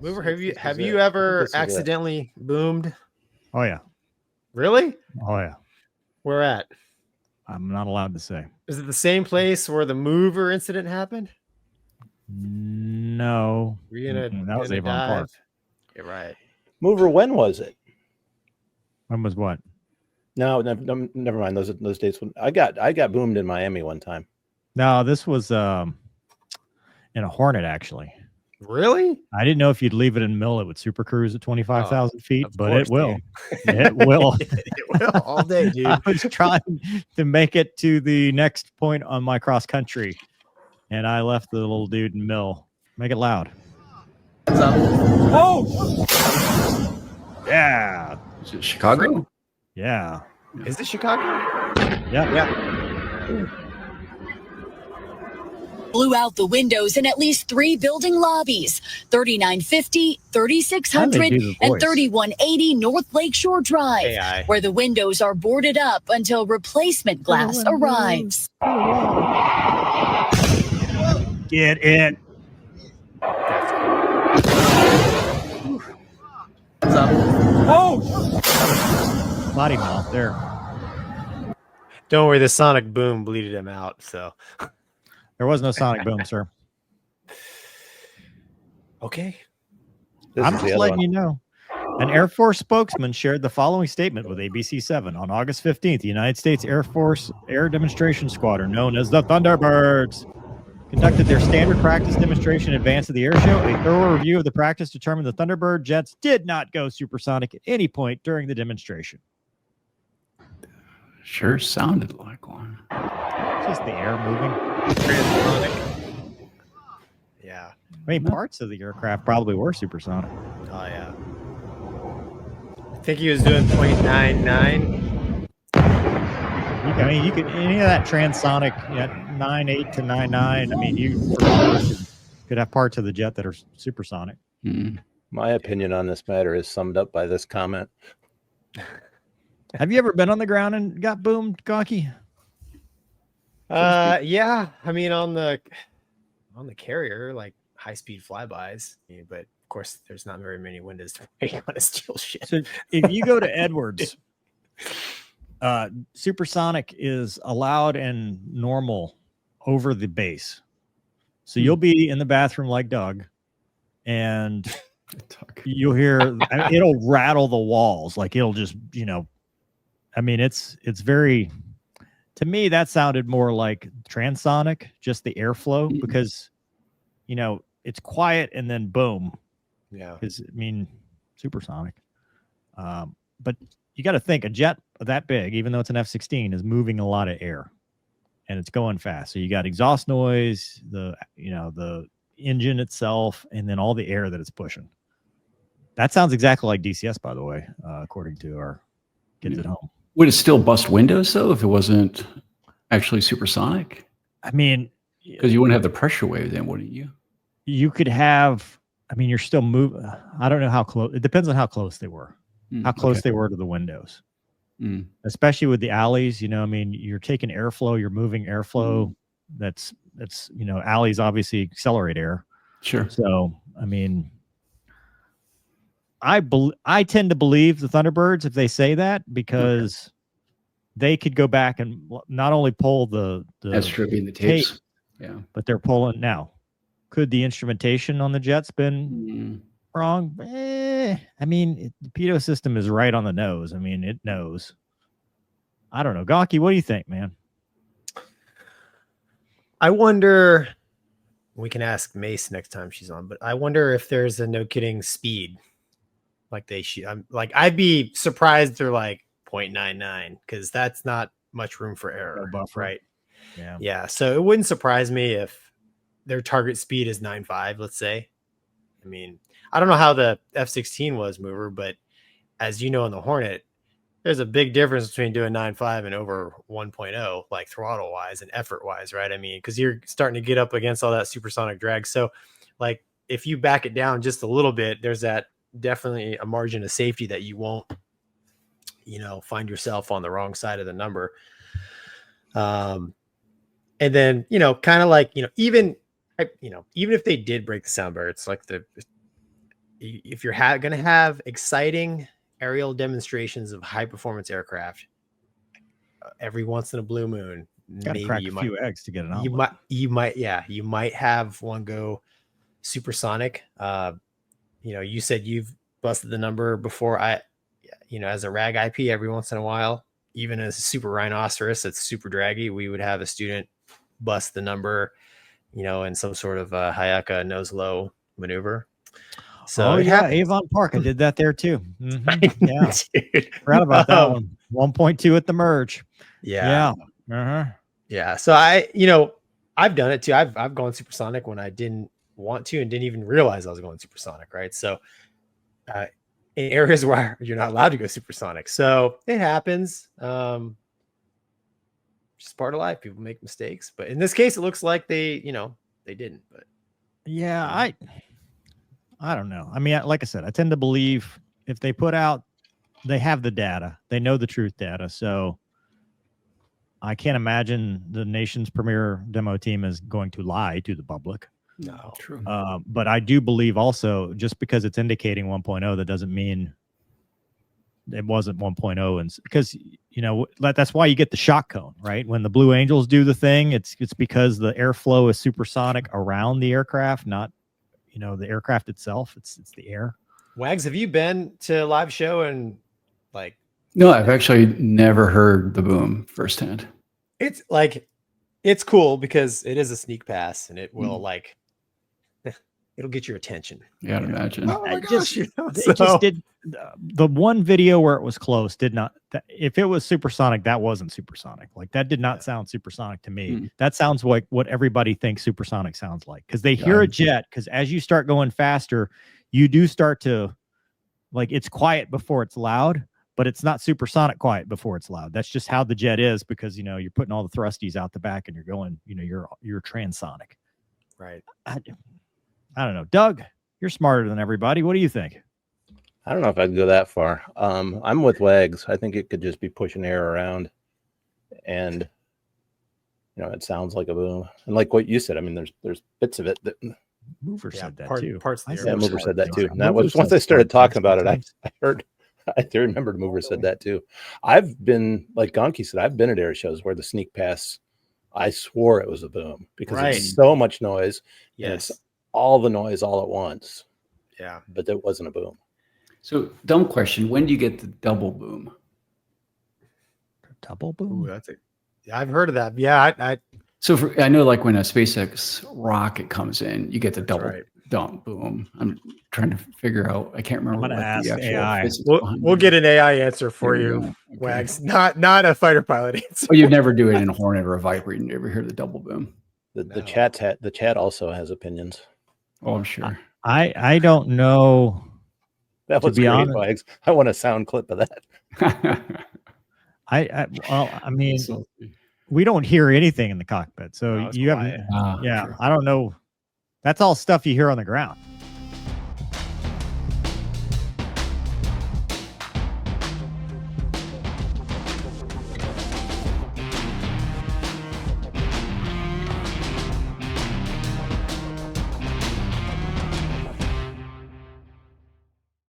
Mover, have you ever accidentally boomed? Oh yeah. Really? Oh yeah. Where at? I'm not allowed to say. Is it the same place where the mover incident happened? No. That was Avon Park. You're right. Mover, when was it? When was what? No, never mind. Those dates. When I got boomed in Miami one time. No, this was in a Hornet actually. Really? I didn't know if you'd leave it in mill it would super cruise at 25,000 feet, but it will. It will. It will all day, dude. I was trying to make it to the next point on my cross country, and I left the little dude in mill. Make it loud. What's up? Oh! Yeah. Is it Chicago? Yeah. Is it Chicago? Yeah. Blew out the windows in at least 3 building lobbies, 3950, 3600, and 3180 North Lakeshore Drive, where the windows are boarded up until replacement glass arrives. Get it. What's up? Oh! Body mouth there. Don't worry, the sonic boom bleeded him out, so... There was no sonic boom, sir. Okay. I'm just letting you know. An Air Force spokesman shared the following statement with ABC7 on August 15th. The United States Air Force Air Demonstration Squadron, known as the Thunderbirds, conducted their standard practice demonstration in advance of the air show. A thorough review of the practice determined the Thunderbird jets did not go supersonic at any point during the demonstration. Sure sounded like one. Just the air moving. Yeah. I mean, parts of the aircraft probably were supersonic. Oh, yeah. I think he was doing 0.99. I mean, you could, any of that transonic, 9.8 to 9.9. I mean, you could have parts of the jet that are supersonic. My opinion on this matter is summed up by this comment. Have you ever been on the ground and got boomed, Gonky? Yeah. I mean, on the carrier, like high-speed flybys, but of course, there's not very many windows to break on a steel ship. So if you go to Edwards, supersonic is allowed and normal over the base. So you'll be in the bathroom like Doug, and you'll hear it'll rattle the walls, like it'll just, I mean, it's very, to me, that sounded more like transonic, just the airflow, because, it's quiet and then boom. Yeah. Because, I mean, supersonic. But you got to think a jet that big, even though it's an F-16, is moving a lot of air and it's going fast. So you got exhaust noise, the engine itself, and then all the air that it's pushing. That sounds exactly like DCS, by the way, according to our kids at home. Would it still bust windows, though, if it wasn't actually supersonic? I mean, because you wouldn't have the pressure wave then, wouldn't you? You could have, I mean, you're still moving. I don't know how close. It depends on how close they were, how close they were to the windows, especially with the alleys. I mean, you're taking airflow, you're moving airflow. That's alleys obviously accelerate air. Sure. So, I mean, I tend to believe the Thunderbirds if they say that, because they could go back and not only pull the stripping the tapes, but they're pulling now. Could the instrumentation on the jets been wrong? I mean, the pitot system is right on the nose. I mean, it knows. I don't know. Gonky, what do you think, man? I wonder, we can ask Mace next time she's on, but I wonder if there's a no kidding speed. Like I'd be surprised they're like 0.99, because that's not much room for error, right? Yeah. So it wouldn't surprise me if their target speed is 9.5, let's say. I mean, I don't know how the F-16 was, Mover, but as you know, in the Hornet, there's a big difference between doing 9.5 and over 1.0, like throttle wise and effort wise, right? I mean, because you're starting to get up against all that supersonic drag. So, like, if you back it down just a little bit, there's that definitely a margin of safety that you won't, find yourself on the wrong side of the number. And then, kind of like, even if they did break the sound barrier, it's like if you're going to have exciting aerial demonstrations of high performance aircraft, every once in a blue moon, Maybe crack a few eggs to get an omelet. You might have one go supersonic. You said you've busted the number before. As a rag IP, every once in a while, even as a super rhinoceros that's super draggy, we would have a student bust the number, in some sort of Hayaka nose low maneuver. So Avon Park, I did that there too. Mm-hmm. Yeah, forgot about that one. 1.2 at the merge. Yeah. So I've done it too. I've gone supersonic when I didn't want to and didn't even realize I was going supersonic, right? So in areas where you're not allowed to go supersonic, so it happens. Just part of life. People make mistakes, but in this case, it looks like they didn't. But I don't know. I mean, like I said, I tend to believe if they put out, they have the data, they know the truth data. So I can't imagine the nation's premier demo team is going to lie to the public. No, true. But I do believe also, just because it's indicating 1.0, that doesn't mean it wasn't 1.0. And because, that's why you get the shock cone, right? When the Blue Angels do the thing, it's because the airflow is supersonic around the aircraft, not, the aircraft itself. It's the air. Wags, have you been to a live show and No, I've actually never heard the boom firsthand. It's it's cool because it is a sneak pass and it will it'll get your attention. Yeah, I'd imagine. Oh my gosh, it just did. The one video where it was close did not. If it was supersonic, that wasn't supersonic. That did not sound supersonic to me. That sounds like what everybody thinks supersonic sounds like, because they hear a jet. Because as you start going faster, you do start to it's quiet before it's loud, but it's not supersonic quiet before it's loud. That's just how the jet is, because you're putting all the thrusties out the back and you're going. You're transonic. Right. I don't know, Doug. You're smarter than everybody. What do you think? I don't know if I'd go that far. I'm with Wags. I think it could just be pushing air around, and it sounds like a boom. And like what you said, I mean, there's bits of it that Mover said that too. Parts of the yeah, Mover said that too. And that was once I started talking about it, I remembered Mover said that too. I've been, like Gonky said, I've been at air shows where the sneak pass, I swore it was a boom because it's so much noise. Yes. It's all the noise all at once. Yeah. But it wasn't a boom. So, dumb question. When do you get the double boom? Double boom? Ooh, that's it. Yeah, I've heard of that. Yeah, So I know, like when a SpaceX rocket comes in, you get the double dump boom. I'm trying to figure out. I can't remember. I'm going to ask AI. We'll get an AI answer for you, okay. Wags. Not a fighter pilot answer. Well, you'd never do it in a Hornet or a Viper. You'd never hear the double boom. The chat also has opinions. Oh, I'm sure. I don't know. That was great, Wags. I want a sound clip of that. I mean, we don't hear anything in the cockpit, so you haven't. I don't know. That's all stuff you hear on the ground.